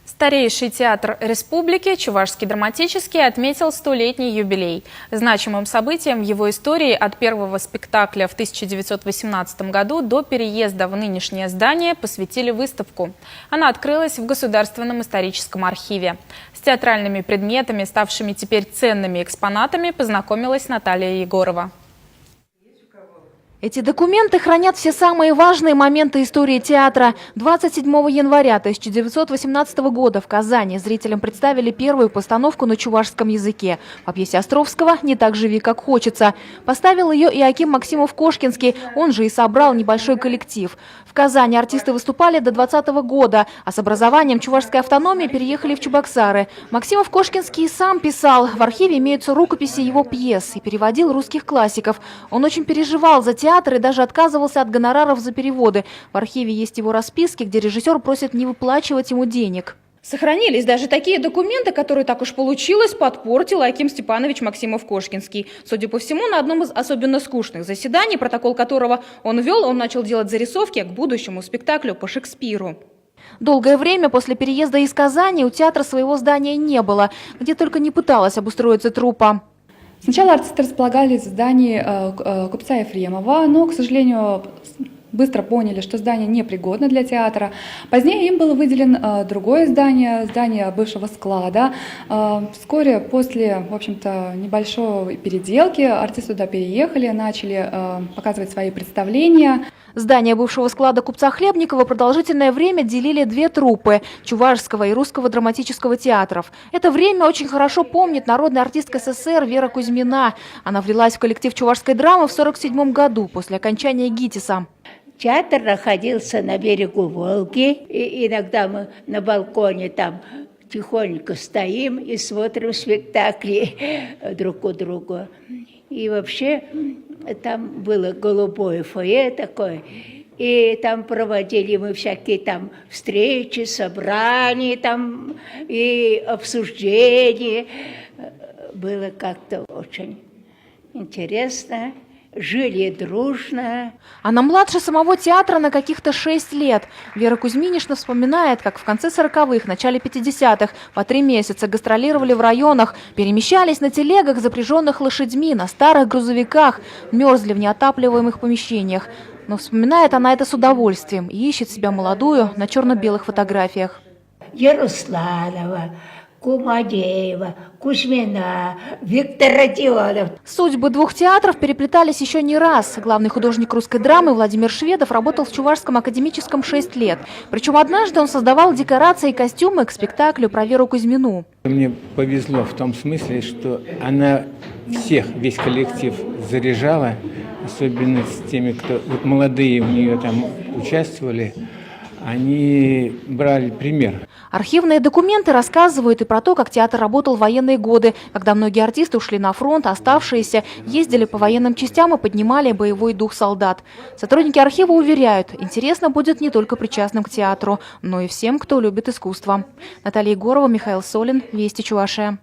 Старейший театр республики, Чувашский драматический, отметил 100-летний юбилей. Значимым событием в его истории от первого спектакля в 1918 году до переезда в нынешнее здание посвятили выставку. Она открылась в Государственном историческом архиве. С театральными предметами, ставшими теперь ценными экспонатами, познакомилась Наталья Егорова. Эти документы хранят все самые важные моменты истории театра. 27 января 1918 года в Казани зрителям представили первую постановку на чувашском языке. По пьесе Островского «Не так живи, как хочется». Поставил ее Иоаким Максимов-Кошкинский, он же и собрал небольшой коллектив. В Казани артисты выступали до 20 года, а с образованием чувашской автономии переехали в Чебоксары. Максимов-Кошкинский сам писал. В архиве имеются рукописи его пьес и переводил русских классиков. Он очень переживал за театр и даже отказывался от гонораров за переводы. В архиве есть его расписки, где режиссер просит не выплачивать ему денег. Сохранились даже такие документы, которые, так уж получилось, подпортил Иоаким Степанович Максимов-Кошкинский. Судя по всему, на одном из особенно скучных заседаний, протокол которого он вел, он начал делать зарисовки к будущему спектаклю по Шекспиру. Долгое время после переезда из Казани у театра своего здания не было, где только не пыталась обустроиться труппа. Сначала артисты располагались в здании купца Ефремова, но, к сожалению, быстро поняли, что здание непригодно для театра. Позднее им было выделено другое здание, здание бывшего склада. Вскоре после, в общем-то, небольшой переделки артисты туда переехали, начали показывать свои представления. Здание бывшего склада купца Хлебникова продолжительное время делили две труппы – Чувашского и Русского драматического театров. Это время очень хорошо помнит народная артистка СССР Вера Кузьмина. Она влилась в коллектив чувашской драмы в 1947 году после окончания ГИТИСа. Театр находился на берегу Волги, и иногда мы на балконе там тихонько стоим и смотрим спектакли друг у друга. И вообще там было голубое фойе такое, и там проводили мы всякие там встречи, собрания там и обсуждения. Было как-то очень интересно. Жили дружно. Она младше самого театра на каких-то 6 лет. Вера Кузьминишна вспоминает, как в конце 40-х, начале 50-х по 3 месяца гастролировали в районах, перемещались на телегах, запряженных лошадьми, на старых грузовиках, мерзли в неотапливаемых помещениях. Но вспоминает она это с удовольствием и ищет себя молодую на черно-белых фотографиях. Ярусланова, Кумадеева, Кузьмина, Виктор Родионов. Судьбы двух театров переплетались еще не раз. Главный художник русской драмы Владимир Шведов работал в Чувашском академическом 6 лет. Причем однажды он создавал декорации и костюмы к спектаклю про Веру Кузьмину. Мне повезло в том смысле, что она всех, весь коллектив заряжала, особенно с теми, кто вот молодые у нее там участвовали. Они брали пример. Архивные документы рассказывают и про то, как театр работал в военные годы, когда многие артисты ушли на фронт, а оставшиеся ездили по военным частям и поднимали боевой дух солдат. Сотрудники архива уверяют, интересно будет не только причастным к театру, но и всем, кто любит искусство. Наталья Егорова, Михаил Солин, Вести Чувашия.